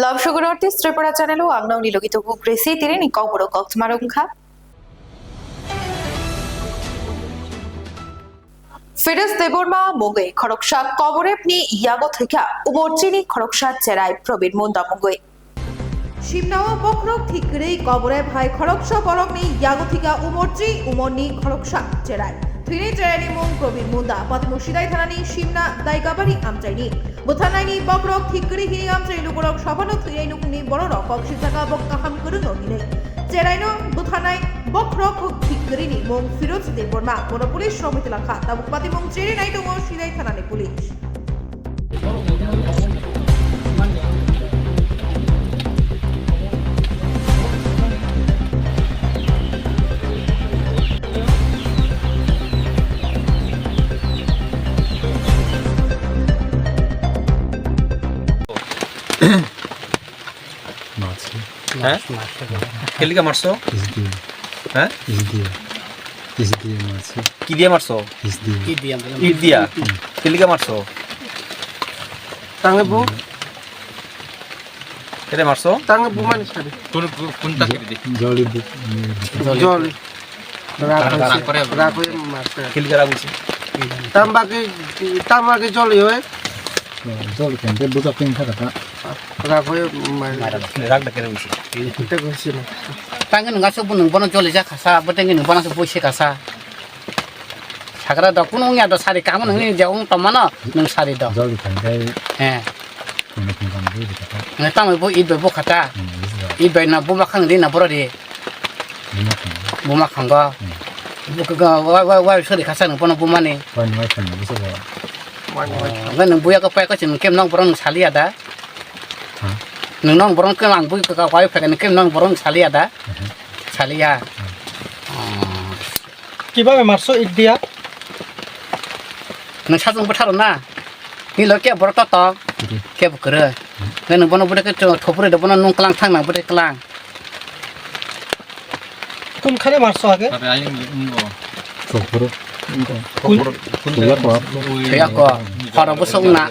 Labsugur artist Tripura channel agnaw nilogito ku presi tire ni kauporo kokmarongkha Firoz Debbarma মোগে খড়কসা কবরেপনি ইয়াগো থেকে উমরচিনি খড়কসা চেরাই প্রবীণ মুন্দামুঙ্গই শিবনাও বখরক ঠিকরেই কবরে ভাই খড়কসা বরকনি ইয়াগো থেকে উমরচি উমরনি খড়কসা চেরাই থিনে চেরাইনি মুং প্রবীণ মুন্দা পদ্মশিদাই থানানি শিবনা দাইগাবারি আমচাইনি বুথানাইনি বখরক ঠিকরি হিনি আমচাই লুগরক সভানো থিনে নুকনি বড় রকক সিজাকা বক কাহাম করুন হিনে চেরাইনো বুথানাই বখরক ঠিকরিনি মুং ফিরোজ দেববর্মা বড় পুলিশ সমিতি লাখা তাবুকপাতি মুং চেরি নাই তো শিদাই থানানি পুলিশ হ্যাঁ কেলিকা মারছো হ্যাঁ কি দিয়ে মারছো ইট দিয়া কেলিকা মারছো টাঙ্গে বউ কেটে মারছো টাঙ্গে বউ মানে সারি কোনটা কেটে দি জলি জলি রাগ করে মারছে কেলিকা রাগুছি তাম্বাকে জলি হয় জল কেনতে বুঝা পেন থাকা রাগ হয়ে রাগটা কেটে গেছে এটা কইছিল Tangan nggak sebu nung bono joli ja kasa, betengin nung bono sebu isi kasa. Sakra dok kuno ngi ada sari kamu nung ini jauh tomano nung sari dok. জল কেনতে Eh, কোন কোন বুঝি থাকা nggak tahu ibu ibu ibu kata, ibu na bu makan di na boro di, bu makan go. Ibu ke wai suri kasa nung bono bu mani. วันไว้คนรู้สึกว่า Nggak nung bu ya ke pai cenung kem nong borong sali ada. Nung nong borong ke lang bu ke wai pai kem nong borong sali ada. Sali ya. কিভাবে মারছো ইট দিয়া Nung satu bertaruh na, ni lo kia bertoto, kia berkere. Nung bono bude ke thopure de bono nung kelang thang na bude kelang. কোনখানে মারছো আগে চোখপুর কোন কুলা কোয়া Saya ko, kalau busuk na,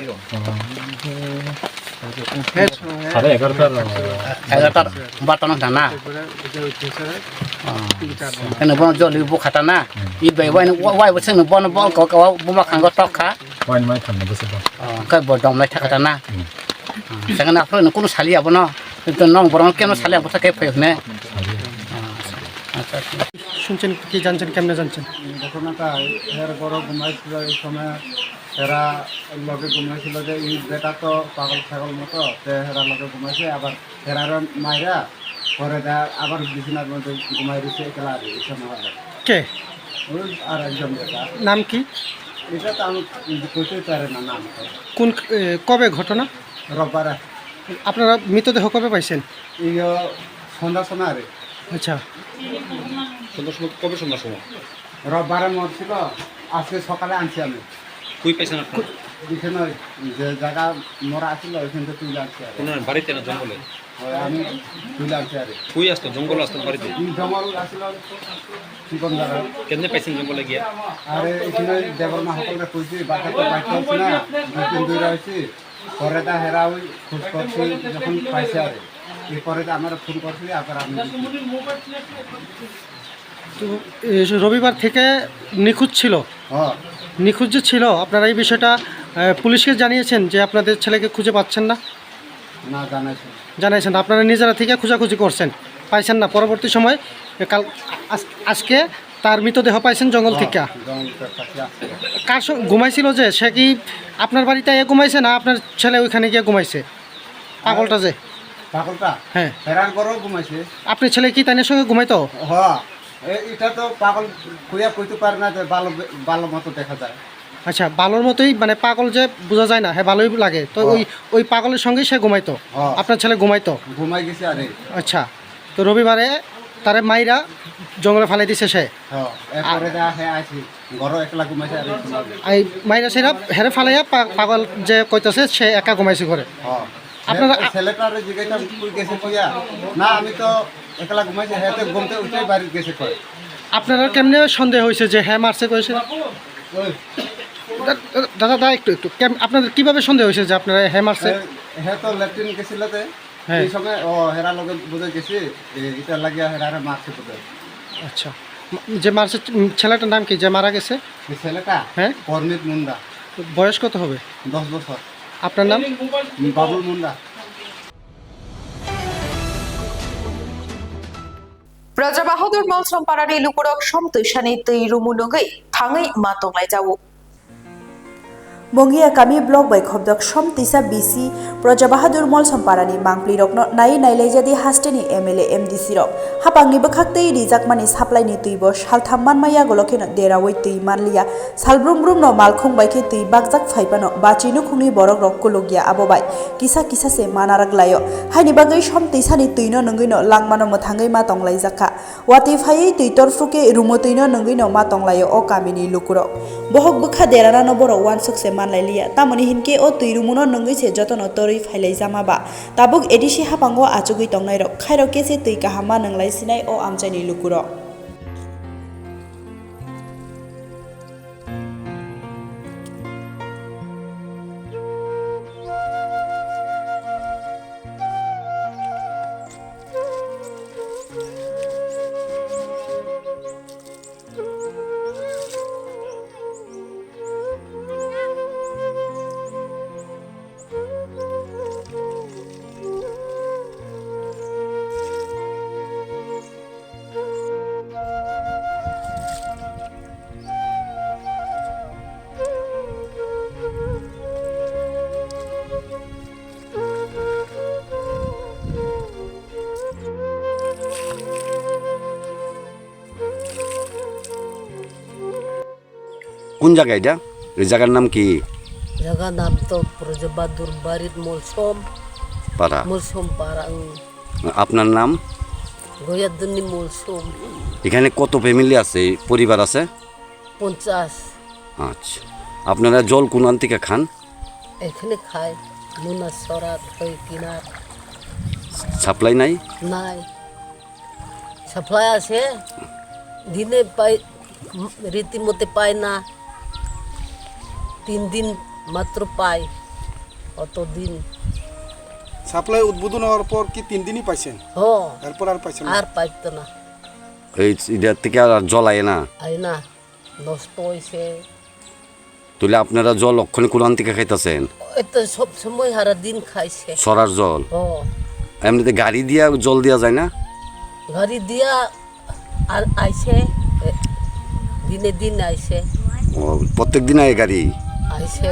সাড়ে 11টার agak batan dana. Nung bono joli bu kata na, ibai wai busuk nung bono bol ko buma kanggo tokha, วันไว้คนรู้สึกว่า kai bodong lai thakata na. Jangan afro nung kuno sali abono, itu nong borong kia nung sali abono kai payuk ne. শুনছেন কি জানছেন কেমনে জানছেন ঘটনাটা এর বড় ঘুমাইছিল এই সময় এরা লগে ঘুমাইছিল যে এই বেটা তো পাগল ছাগল মতো হেরা লগে ঘুমাইছে আবার হেরার মাইরা পরে আবার বিছানার মধ্যে ঘুমাই দিছে একলা এই সময় কে ওই আর একজন বেটা নাম কি এটা তো আমি কইতে পারে না নাম কোন কবে ঘটনা রব্বারে আপনারা মৃতদেহ কবে পাইছেন এই সন্ধ্যার সময় আরে আচ্ছা কবে সন্ধ্যার সময় রব্বারে মরছিল আজকে সকালে আনছি আমি কই পাইছেন আপনি বিছানায় যে জায়গা মরা আছিল ওইখান থেকে তুলে আনছি আর কোন বাড়িতে না জঙ্গলে আমি তুলে আনছি আরে কই আসতো জঙ্গল আসতো বাড়িতে জঙ্গল আসছিল চিকন জায়গা কেমনে পাইছেন জঙ্গলে গিয়া আরে এখানে দেবরমা সকলকে কইছি বাচ্চা তো পাইতে হচ্ছে না দুই দিন ধরে হয়েছি পরে তা হেরা ওই খোঁজ করছি যখন পাইছে আরে এরপরে তো আমার ফোন করছি আবার আমি তো রবিবার থেকে নিখোঁজ ছিল হ্যাঁ নিখোঁজ যে ছিল আপনারা এই বিষয়টা পুলিশকে জানিয়েছেন যে আপনাদের ছেলেকে খুঁজে পাচ্ছেন না না জানাইছি জানাইছেন আপনারা নিজেরা থেকে খোঁজাখুঁজি করছেন পাইছেন না পরবর্তী সময় কাল আজকে তার মৃতদেহ পাইছেন জঙ্গল থেকে জঙ্গলের কাছে আসছে কার সঙ্গে ঘুমাইছিল যে সে কি আপনার বাড়িতে ঘুমাইছে না আপনার ছেলে ওইখানে গিয়ে ঘুমাইছে পাগলটা যে পাগলটা হ্যাঁ হেরার বড় ঘুমাইছে আপনার ছেলে কি তাইনের সঙ্গে ঘুমাইতো হ্যাঁ এটা তো পাগল খুঁয়া কইতে পারে না যে ভালো ভালো মতো দেখা যায় আচ্ছা ভালোর মতোই মানে পাগল যে বোঝা যায় না হ্যাঁ ভালোই লাগে তো ওই পাগলের সঙ্গেই সে ঘুমাইতো হ্যাঁ। আপনার ছেলে ঘুমাইতো ঘুমাই গেছে আরে আচ্ছা তো রবিবারে তারে মাইরা জঙ্গলে ফালাই দিছে সে হ্যাঁ এরপরে হ্যাঁ আছি ঘর একলা ঘুমাইছে আরে এই মাইরা সেরা হেরে ফালাইয়া পাগল যে কইতেছে সে একা ঘুমাইছে ঘরে হ্যাঁ আপনারা- ছেলেটার জিজ্ঞাসা কই গেছে কইয়া না আমি তো একলা ঘুমাইছি হ্যাঁ তো ঘুমতে উঠেই বাড়ি গেছে কয় আপনারা কেমনে সন্দেহ হয়েছে যে হ্যাঁ মারছে কয়েছে ওই দাদা একটু আপনাদের কিভাবে সন্দেহ হয়েছে যে আপনারা হ্যাঁ মারছে হ্যাঁ তো ল্যাট্রিন গেছিল হ্যাঁ। এই সময় হেরা লগে বোধহয় গেছে এটা লাগিয়া হেরারে মারছে বোধহয় আচ্ছা যে মারছে ছেলেটার নাম কি যে মারা গেছে? এই ছেলেটা হ্যাঁ। পরমিত মুন্ডা, বয়স কত হবে? 10 বছর। আপনার নাম? Babul Munda. Raja Bahadur Mall Somparani Lukurok Somtushani Rumunungai, Tangai Matongai Jawu. Mongia kami blog by khobdok som tisa BC Raja Bahadur Mall Somparani mangpli rokno nai nailejadi hasteni MLA MDC rok hapangni bakhaktei rijakmani supply ni tuibo salthamman maya golokeno derawoi tui manlia salbrum brum no malkhung baike tui bakjak phaipano bachinu khungni borok rok kologia abobai kisa kisa se manarak layo haini bagai som tisani tuino nungino langmano mothangai ma tonglai jakha wati phai tui torfruke rumo tuino nungino ma tonglayo o kamini lukurok bohok bukha derana no boro wan sukse manlailia tamoni hinke o tuirumuno nungui se jotono tori phailai jamaba tabuk edisi hapango achugui tongnai rok khairo kese tui kahama nanglai sinai o amchaini lukurok কোন জায়গা এটা? এই জায়গার নাম কি? জায়গার নাম তো রাজা বাহাদুর বাড়ির মলসম পাড়া। মলসম পাড়া। আপনার নাম? গয়াদুন্নি মলসম। এখানে কত ফ্যামিলি আছে, পরিবার আছে? 50। আচ্ছা, আপনারা জল কোন থেকে খান? এখানে খায় নুনা সরাত হয়ে কিনার। সাপ্লাই নাই? নাই, সাপ্লাই আছে দিনে পাই, রীতিমতো পায় না, 3 দিন মাত্র পায়, অত দিন। সাপ্লাই উদ্বোধন হওয়ার পর কি 3 দিনই পাইছেন? এরপর আর পাইছেন? আর পাইতো না। এই এটার থেকে আর জল আয় না? আয় না, নষ্ট হয়েছে। তাহলে আপনারা জল অক্ষণে কোরআন থেকে খাইতেছেন? এটা সব সময় সারা দিন খাইছে সরার জল। এমনিতে গাড়ি দিয়া জল দেওয়া যায় না? গাড়ি দিয়া আর আইছে, দিনে দিন আইছে। প্রত্যেক দিন আয় গাড়ি আইছে।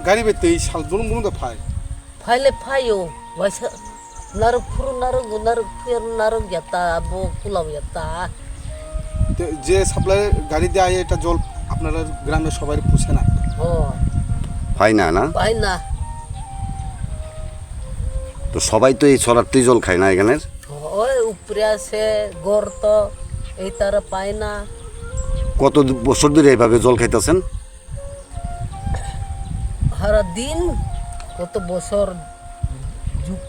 গাড়ি বেতে এই শালবন মনে ফাই ফাইলে ফাইও ওয়াইসা নারক ফুরু নারক নারক ফের নারক যাতা আবো কুলাও যাতা। যে সাপ্লাই গাড়ি দিয়ে আয় এটা জল আপনারা গ্রামের সবাই পুষে না? হয় না? না পাই না। তো সবাই তো এই সরারতেই জল খায় না এখানের? ওই উপরে আছে গড় তো এই তারা পায় না। কত বছর ধরে এইভাবে জল খাইতেছেন? সারা দিন কত বছর, যুগ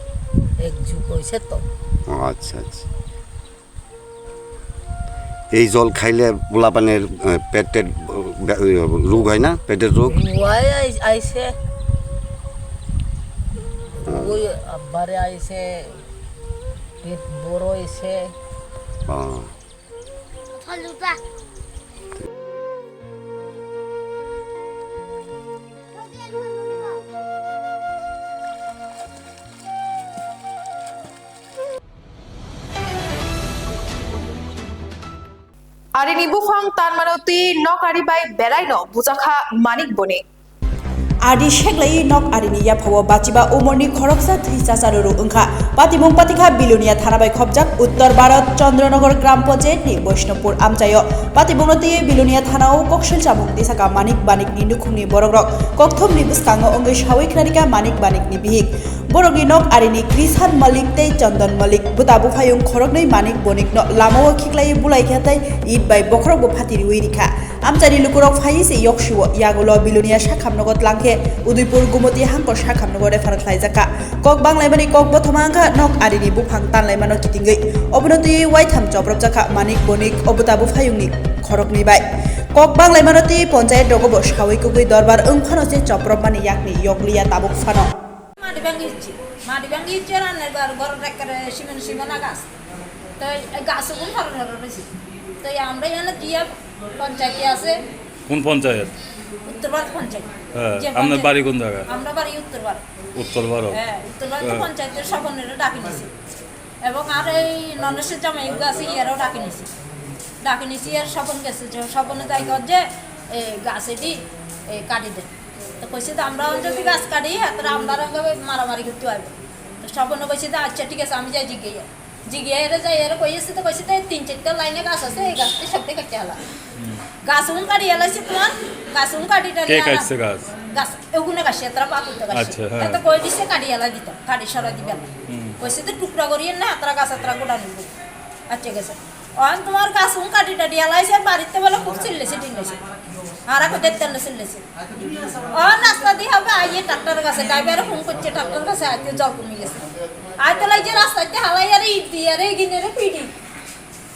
এক যুগ হয়েছে তো। আচ্ছা আচ্ছা, এই জল খাইলে পোলাপানের পেটের রোগ হয় না? পেটের রোগ ওয়াই আইছে, ওই আবারে আইছে, পেট বড় হয়েছে। Arini Bufang Tanmanoti Nokaribai Belaino Buzaka Manik Boni. Adi sheglai nok arini ya phawo bachiba umorni khoroksa thisa saruru ungkha patimung patikha bilunia thanabai khobjak uttor bharat chandranagor gram panchayat ni Vaishnavpur amchayo patibunoti bilunia thanao kokshil chamung disaka manik banik ni nukhungni borokrok kokthom ni buskango ongai shawai khrarika manik banik ni bihik borogni nok arini Krishan Malik tei Chandan Malik butabu phayung khorognai manik bonik no lamao khiklai bulai khatai id bai bokrok bo phatiri wirikha amchari lukurok phaise yokshiwo yagulo bilunia shakhamnogot langkhe Udaipur Gumoti Hangkor Shakhamnogore Farakhlai Jaka Kok Banglaimani Kok Bothomangkha Nok Arini Bufang Tanlaimano Kitingai Obunoti Waitam Jobrop Jaka Manik Bonik Obutabu Phayungni Khorokni Bai Kok Banglaimanoti Panchayat Rogobo Shawai Kugui Dorbar Ungphano se Jobrop Mani Yakni Yoglia Tabuk Phano দিয়েছে রান্নার ঘর একেবারে সীমানা গাছ তো গাছ ওগুলো ধরে রয়েছে তো আমরা এখানে দিয়ে পঞ্চায়েতে আছে কোন পঞ্চায়েত? উত্তর ভারত পঞ্চায়েত হ্যাঁ, যে আপনার পঞ্চায়েত- বাড়ি কোন জায়গায়? আমরা বাড়ি উত্তর ভারত উত্তর ভারত। হ্যাঁ উত্তর ভারত পঞ্চায়েতের সকলের ডাকি নিয়েছি এবং আর এই ননেশের জামাই আছে ইয়ারও ডাকি নিয়েছি আর স্বপন গেছে যে স্বপনে যাই কর যে গাছ এটি কাটি দেন তো কইছে তো আমরা যদি গাছ কাটি তাহলে আমরা মারামারি করতে পারবো তো স্বপনে কইছে যে আচ্ছা ঠিক আছে আমি যাই জিগিয়ে এরে যাই এরে কইছে তো 3-4টা লাইনে গাছ আছে এই গাছটি সবটি কাটতে হলা গাছ উন কাটি এলাইছে তোমার গাছ উন কাটিটা কে কাটছে গাছ? গাছ এগুনে গাছে এতটা পাকুতে গাছে আচ্ছা, হ্যাঁ। এত কই দিছে কাটি এলা দিত কাটি সরা দিবেন কইছে তো টুকরা করিয়ে না এতটা গাছ এতটা গোটা নিব আচ্ছা গেছে অন তোমার গাছ উন কাটিটা দিয়ে এলাইছে বাড়িতে বলে খুব চিল্লেছে টিল্লেছে আর এখন দেখতে না চিল্লেছে রাস্তা দিয়ে হবে আইয়ে ট্রাক্টর গাছে ড্রাইভারে ফোন করছে ট্রাক্টর গাছে আইতে জল কমে গেছে আইতে লাগছে রাস্তাতে হালাই আর ইট দিয়ে রে গিনে রে পিডি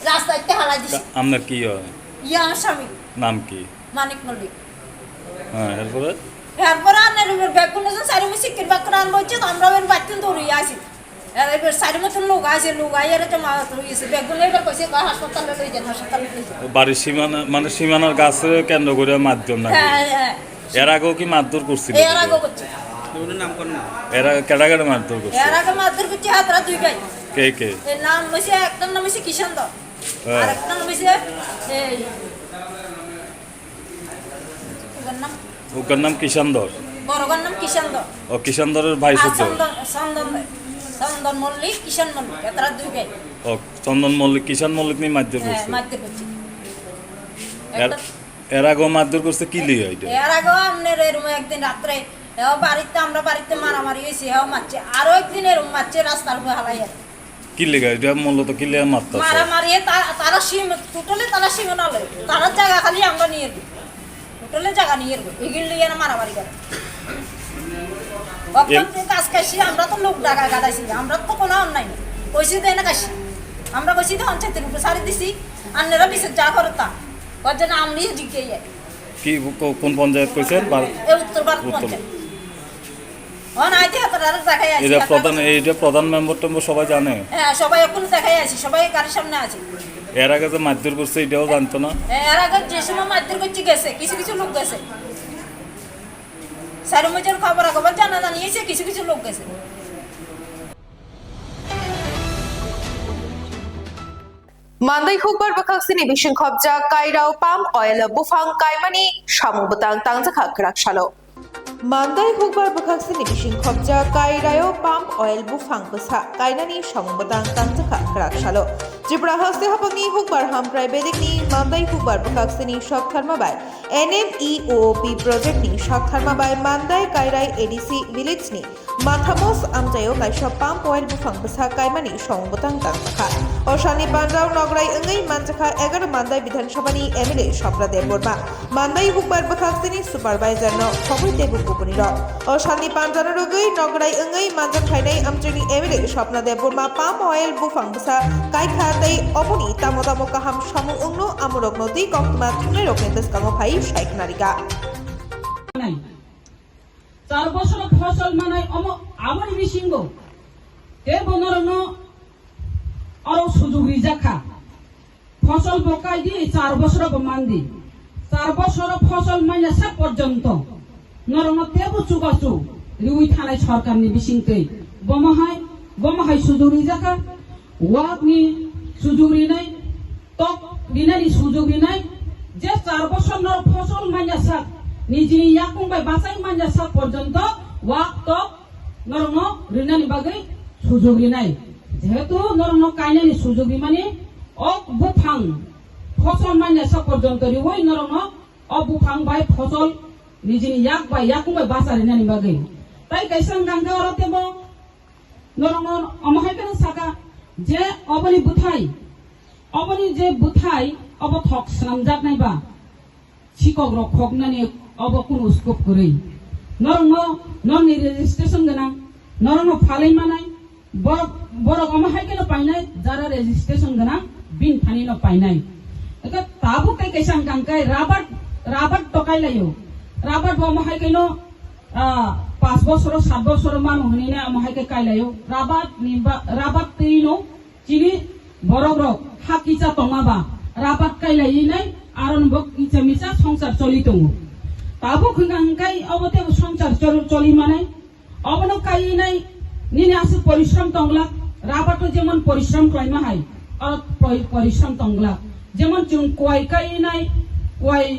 রাস্তাতে হালাই দিছে আপনার কি হয়? ইয়া আমার স্বামী নাম কি? মানিক মল্লিক হ্যাঁ, এরপরে এরপর আনের ব্যাগ কোনো সাইড মে সিকির ব্যাগ করে আনবো হচ্ছে আমরা ওর বাচ্চা দৌড়িয়ে আসি এবার সাইড মতন লোক আসে লোক আইয়ারে জমা হয়েছে ব্যাগগুলো এবার কইছে হাসপাতালে লই যান হাসপাতালে লই যান বাড়ির সীমানা মানে সীমানার গাছে কেন্দ্র করে মাধ্যম নাকি? হ্যাঁ হ্যাঁ এর আগেও কি মারধর করছিল? এর আগে করছে এরা কেডা কেডা মারধর করছে? এর আগে মারধর করছে হাতরা দুই ভাই কে কে? এর নাম হইছে একটার নাম হইছে কিষান দা হ্যাঁ। আর একটার নাম হইছে এই ওর নাম ওর নাম কিষানদর। বড়গার নাম কিষান দা ও কিষানদরের ভাই আর ছোট? চন্দন মল্লিক কিষান মল্লিক এতরা দুই ভাই ও চন্দন মল্লিক কিষান মল্লিক নিয়ে মারধর হ্যাঁ করছে। মারধর করছে এর আগেও মারধর করছে কি লিয়ে এটা? এর আগে আপনার এরম একদিন রাত্রে আমরা বাড়িতে মারামারি হয়েছে মারছে আরো একদিন এরম মারছে রাস্তার উপর হালাই কি লিগা এটা মূলত কি লিয়ে মারতাছে? মারামারি তারা টোটালি তারা সীমানা লয় তারা জায়গা খালি আমরা নিয়ে দিই টোটালি জায়গা নিয়ে দেবো এগুলো নিয়ে না মারামারি করে কাজ কাশি আমরা তো লোক ডাকা গাড়াইছি আমরা তো কোনো অন্যায় নেই কইছি দেয় না কাশি আমরা কইছি তো পঞ্চায়েতের উপরে সারি দিছি আন্নেরা বিশেষ যা করে তা ওর জন্য আমি জিজ্ঞে যাই কি কোন পঞ্চায়েত কইছেন? এই উত্তর ভারত পঞ্চায়েত আইতে হাতার দেখাই আছি এইটা প্রধান মেম্বার টেম্বর সবাই জানে? হ্যাঁ সবাই এখন দেখাই আছি সবাই গাড়ির সামনে আছে এর আগে যে মারধর করছে এটাও জানতো না? এর আগে যে সময় মারধর করছে গেছে কিছু লোক গেছে সারমজের খবর জানা জানিয়েছে কিছু লোক গেছে Mandai hukbar bakak sini bising khobja kairau palm oil bufang kaimani shamu butang tangzakha krak shalo. Mandai hukbar bakak sini bising khobja kairau palm oil bufang basa kainani shamu butang tangzakha krak shalo. Tripura haste hapangni hukbar hamprai bedikni Mandai hukbar bakak sini shok tharmabai NMEOP project ni shok tharmabai Mandai Kairai ADC village ni Mathamos amjayo kaisha palm oil bufang basa kaimani shamu butang tangzakha. Oshani Pandrau Nograi Engai Manjakha 11 Mandai Bidhansabha MLA Shopra Borma Mandai Hukbar Bakhaksini Supervisor no Khoboi Debu Kupuniro Oshani Pandrau Rogai Nograi Engai Manjakhainai Amjani MLA Shopra Borma Palm Oil Bufang Basa Kai Khatai Oboni Tamotamo Kaham Shamu Ungno Amurok Noti Koktuma Thune Roknetes Kamo Phai Shaikh Narika 4 বছর ফসল মানাই আমার বিশিঙ্গ তে বনরনো আর সুযোগ রিজাখা ফসল বকাই দি 4 বছর বমান্দি 4 বছর ফসল মাইনাসা পর্যন্ত নরনো তেবু চুগাচু রিউই থানাই সরকারনি বিশিংতে বমহাই সুযোগ রিজাখা ওয়াকনি সুযোগ রিনাই তক রিনানি সুযোগ রিনাই যে 4 বছর নর ফসল মাইনাসা নিজে ইয়াকুংবাই বাসাই মাইনাসা পর্যন্ত ওয়াক তক নরনো রিনানি বাগৈ সুযোগ রিনাই যেহেতু নরনো কাইনানি সুযোগী মানে অবুফাং ফসল মাইনাসা পর্যন্ত রিওই নরনো অবুফাং বাই ফসল নিজে ইয়াক বাই ইয়াকুংবাই বাসা রিনানি বাগৈ তাই কাইসাং গাঙ্গা অরতেব নরনো অমহাইকান সাকা যে অবনি যে বুথাই অব থক সামজাক নাইবা শিকক রক্ষক নানি অব কোন স্কোপ করে নরনি রেজিস্ট্রেশন গোনাं নরনো ফালাই মানাই বড় অমহাইকেন পাইনাই যারা রেজিস্ট্রেশন গোনাं বিন থানিनो পাইনাই এটা তাবু কাই কাইসাং গাঙ্গাই রাবার টকাই লাयो রাবার অমহাইকেন 5 বছর 7 বছর মানুষ হইনি না আমাকে কাইলায়ও রাবাত তিনো চিনি বড় বড় হাকিচা তমাবা রাবাত কাইলাই নাই আরন বক ইচা মিচা সংসার চলি দङ তাবো খুঙ্গাঙ্গাই অবতে সংসার চলি মানে অবন কাই নাই নিনে আছে পরিশ্রম তংলা রাবাত যেমন পরিশ্রম কইমা হাই আর পরিশ্রম তংলা যেমন চুং কয় কাই নাই কয়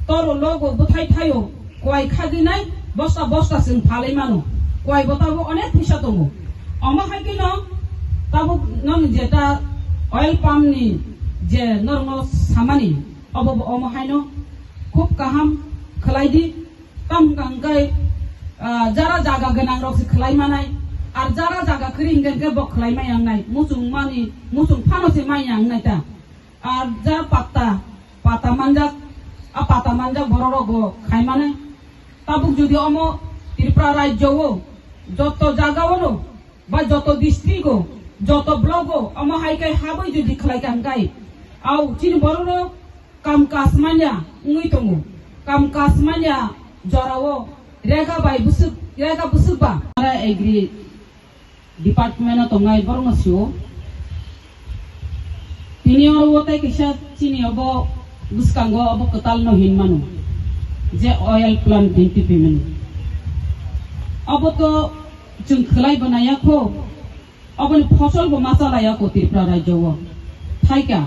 তোর লোক বুথাই থাইও কয় খাগি নাই বস্তা বস্তা সিং ফালাই মানো কয় বতাবো অনেক পয়সা দङ অমা হাইকি ন তাবো নন যেটা অয়েল পাম্প নি যে নরম সামানি অব অমা হাইন খুব কাহাম খলাইদি কাম গাंगाय যারা জায়গা গোনাं রক খলাই মানাय আর যারা জায়গা খরিঙ্গেন কে বক খলাই মায়াংনাय মুসুং ফানোসে মায়াংনাय তা আর যারা পাতা মানজাক বড় রগ খাই মানে তাবুক যদি অম ত্রিপুরা রাজ্যও যত জায়গাও বা যত ডিস্ট্রিক্ট যত ব্লক অম হাইকাই হাবই যদি খলাই গাंगाय আও চিন বড় কাম কাসমানিয়া উই দङ কাম কাসমানিয়া জরাও রেগা বুসুবা আরা এগ্রি ডিপার্টমেন্ট তংনাই বরমসিও তিনি অরবতাই কিসা চিনি অব বুসকাঙ্গ অব কতাল নহিন মানু যে অয়েল প্লান্ট দিনটি পেমেন্ট অব তো जों खलाय बनायाखौ अबनि फसल बो मासालायाखौ त्रिपुरा राज्यआव थाइका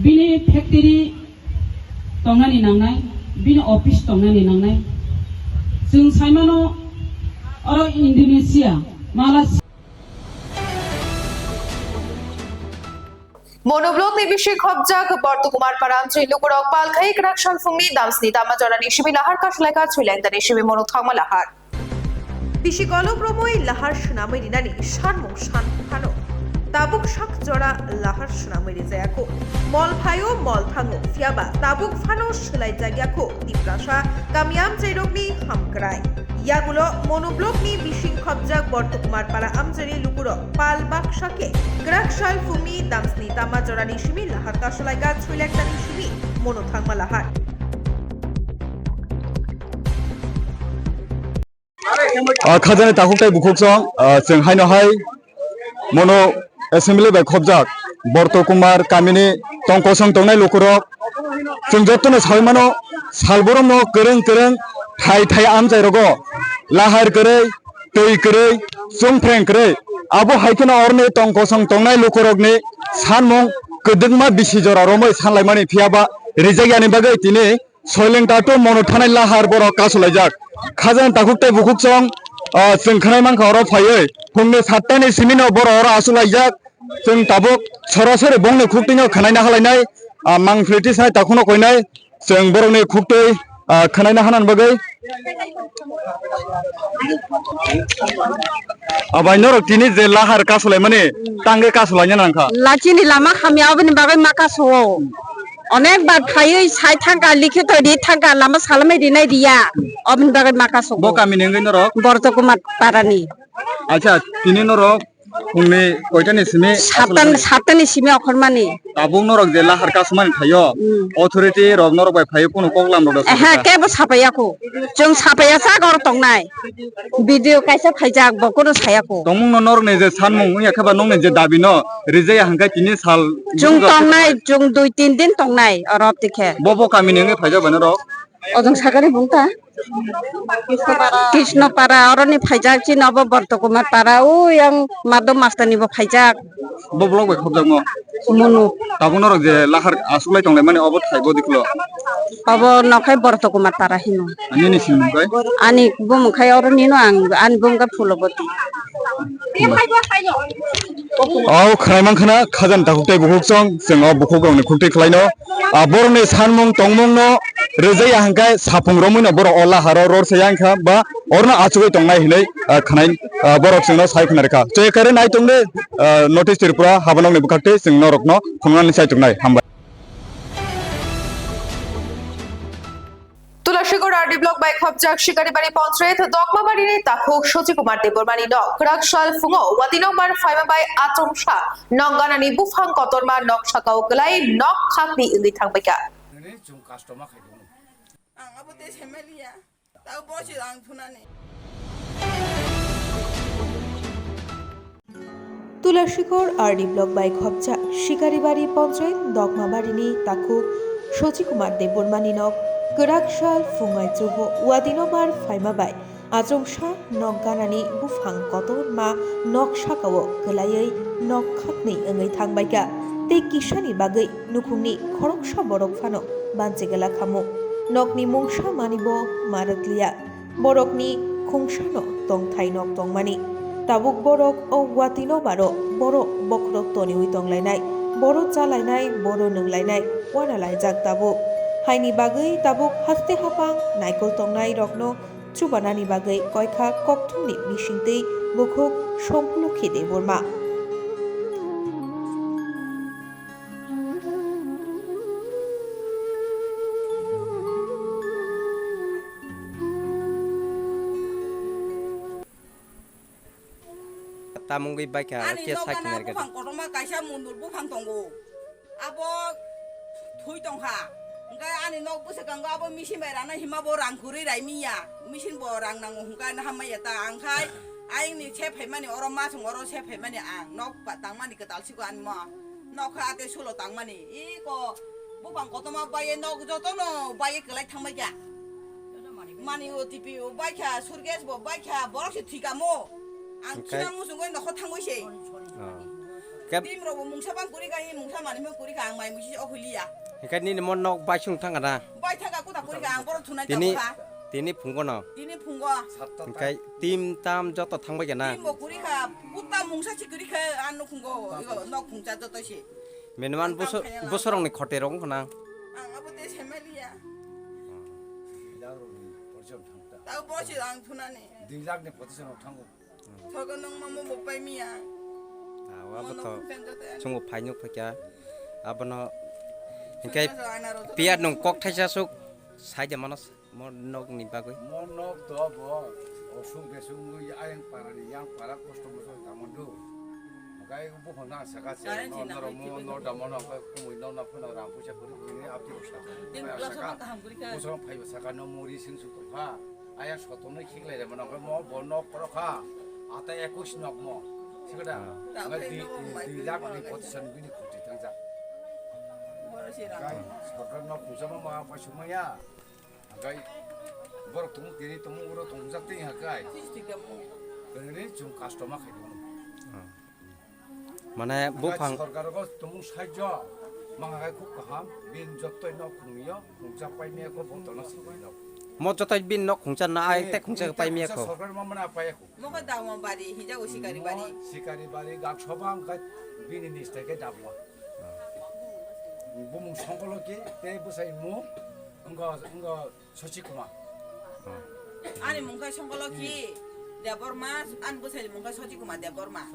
बिनि फैक्ट्री तंनानि नांनाय बिनि ऑफिस तंनानि नांनाय जों साइमानो अरो इंडोनेशिया मालয়েশিয়া মনোব্লক নির্বিশেষ খবজাক বর্তকুমার পারাঞ্চি লোকরক পালখাই ক্রাকশাল ফুংনি দামসনি তামাজরা নিশিবি লাহার কাশলাইকা ছুইলেন্দা নিশিবি মনো থাংমা লাহার দিশি কলক্রমই লাহার সুনামই দিনানি সানমং সানফানো তাবুক শাক জরা লাহার সুনামই রিজায়াকো মল ফায়ো মল থাঙো ফিয়াবা তাবুক ফানো সেলাই জাগিয়াকো দিপ্রাসা কামিয়াম জেরগনি হামকরাই ইয়াগুলো মনোব্লকনি বিশিং খবজাক বর্তকুমার পাড়া আমজেরি লুকুর পাল বাকশাকে গ্রাকশাল ফুমি দামসনি তামা জরা নিশিমি লাহার কাশলাইগা ছুইলেকটা নিশিমি মনো থাংমা লাহার खाजानि ताकुटाय बुकुकजों जों हायनोहाय मनो एसेम्बलि बाय खबजाक बर्तकुमार कामिनि टंकसं टंनाय लुकुरक जों जतनो सावमानो सालबरमनो गोरों थाइ आमजाय रगो लाहार गरै दै गरै जोंफ्रें गरै आबो हायखना अरने टंकसं टंनाय लुकुरकनि सानमं गोदोंमा बिसि जरा रमै सानलायमानि फियाबा रिजायानि बागै दिनै सयलेंटाटो मनो थानाय लाहार बर कासलायजाक खाजान ताकुटाय बुकुकजों जों खोनाय मानखा अर फायै फुंनि 7टानि सिमिनो बर अर आसुलायजाक जों ताबुक सरासरि बंनि खुक्तिनो खोनायना हालायनाय मांफ्रेटिसाय ताकुनो कयनाय जों बरनि खुक्तै खोनायना हानान बागै आबायनो रक्तिनि जे लाहार कासलाय माने टांगे कासलायना नांखा लाचिनि लामा खामियावनि बागै माकासो अनेक बार फायै साइ थांगा लिखित दि थांगा लामा सालामै दिनाय दिया अबनि बागै माकासो बकामि नेंगै नरक बर्तकुमार पारानि अच्छा तिनि नरक फुंनि कयटानि सिमे सातटानि सिमे अखरमानि ताबुं नरक जे लाहार कासमानि थायो अथॉरिटी रक नरक बाय फायो कोनो कगलाम रद हा केबो साफायाखौ जों साफाया सागर तंनाय भिडिअ कायसा फायजाक बकोनो सायाखौ तमुं नरक ने जे सानमुं याखबा नंने जे दाबिनो रिजाय हांगाय तिनि साल जों तंनाय जों 2-3 दिन तंनाय अरब दिखे बबो कामि नेंगै फायजा बन रक अजों सागरे बुंता कृष्णपारा अरनि फायजाक चिन अब बर्तकुमार पारा ओ yang मादम मास्टारनिबो फायजाक बब्लक बाय खबजाक म मनु ताबुं नरक जे लाहार आसुलाय तंलाय माने अब थाइबो दिखलो अब नखाय बर्तकुमार पारा हिनो आनि सिमगाय आनि बुमखाय अरनि नो आं आनि बुमगा फुलबती औ खरायमान खाना खाजान ताकुटाय बुकुकजों जों बुकुक गावनि खुंथै खलायनो बरनि सानमुं तंमुं न रोजाय हांगाय साफुं रमैनो बर अला हारो ररसायांखा बा अरना आचुगै तंनाय हिनै खनाय बरक जोंनो सायखनारखा जयकारे नाय तंने नोटिस त्रिपुरा हाबनांनि बुखाते जों नरकनो खुंनानै सायथुनाय हामबाय তুলাসীগড় আরডি ব্লক বাই খবজাক শিকারিবাড়ি পঞ্চায়েত দকমাবাড়ির তাকুক সচি কুমার দেববর্মানি নক রাকশাল ফুঙো ওয়াদিনংবার ফাইমা বাই আচমসা নংগানানি বুফাং কতরমা নক সাকাও গলাই নক খাকনি ইংলি থাংবাইকা जों कास्टमा खायदों आं आबो दे सेमेलिया তাও বসে আং ফুনানি তুলাশিখর আরডি ব্লক বাই খবজা শিকারিবাড়ি পঞ্চায়েত দগমাবাড়িনি তাকু সচিকুমার দেববর্মানি নক গরাকশাল ফুঙ্গাই চুহ ওয়াদিনবার ফাইমাবাই আজংসা নক গানানি বুফাং কতন মা নক সাকাও গলাयै নক খাকনি ওङै थांबायगा ते किसानि बागै नुखुंनि खरकसा बरक फानो बानजेगला खामु नकनि मुंसा मानिबो मारकलिया बरकनि खुंसानो तंथाइ नक तंमानि ताबुक बरक औ वातिनो बारो बरो बखरक तनिउइ तंलायनाय बरो चालायनाय बरो नोंलायनाय वानालाय जाक ताबुक हाइनि बागै ताबुक हास्ते हापां नायकल तंनाय रकनो चुबानानि बागै कयखा कक्थुमनि मिसिंतै बुखुक सम्पुलखि Debbarma tamung gui baik ya ani kia no sakit kana mereka bufang kotoma kaisa mundur bufang tongo abo thui tongha ngai ani no busa kangga abo misin bairana hima bo rang kuri rai miya misin bo rang nang hungka na hamaya ta angkai aing ni chep mani oro ma sung oro chep mani ang nok pa tang mani ketal siku an ma nok kha ate sulo tang mani I ko bufang kotoma baye nok joto no baye kelai thangbai ya mani OTP o baikha surges bo baikha borok si thikamo ang kinang mo sunggoy nako tangoy siya. Tim ro mungsa bang kuri ka mungsa mani mo kuri ka ang may musi okuliya. kan ni mon nok bai sung thang ada Bay thaga ko ta kuri ka ang boro thunay ta tini ka. tini phungko no Tini phunggo. kai tim tam joto thang bai na Tim mo kuri ka puta mungsa si kuri ka anu phunggo igo nok phungsa joto si. menuan bosorong ni khote rong khona Ang abote semeliya. Tao bosi ang thunani. 2 lakh ni position thanggo Thoga nong mamo mo pay miya. awa boto sungu phainuk phakya abono kai piat nong kok thaisa suk saija manos mon nok ni bagoi monok to bo osung besung ayang parani yang para customer so tamondo gai bu hona saka se no mo no damono ka kumui no na phona ram puja kuri ni apti bosa bosa phai saka no mori sing su to pha aya sotomne khiklai re mono mo bonok korokha ata 21 nok mo sikada di lak ni position bini khoti tangja gai sokar no pujama ma pasumaya gai borok tung tiri tung uro tung jakte ha gai kene jum customer khaido mane bufang Sarkar go tung সাহায্য মাঙ্গাই খুব কাহাম বিন যতই ন খুমিয় খুমজা পাইনে কো বতন সিবাইনো mo jotai bin nok khungcha na ai te khungcha pai mi ko সরকার মামনা পায় কো Mo ka daw mo bari hija ko sikari bari. শিকারি বাড়ি গাক সবাং গাই বিনি নিস্তাকে ডাবমা বুমু সংকলকে তে বুসাই মু 응거 서치구마 Ani mungka songkolo ki dapur mas an busai mungka soji kuma dapur mas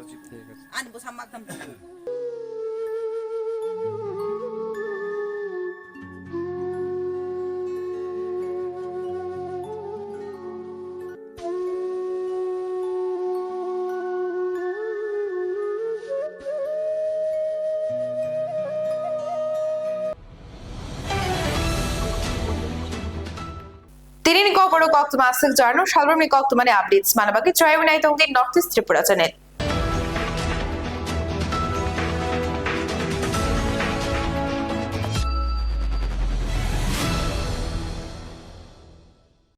an busam makam Tini ni ko boro kok tumasik jarno shalrom ni kok tumane updates manabagi try winai tong din North East Tripura channel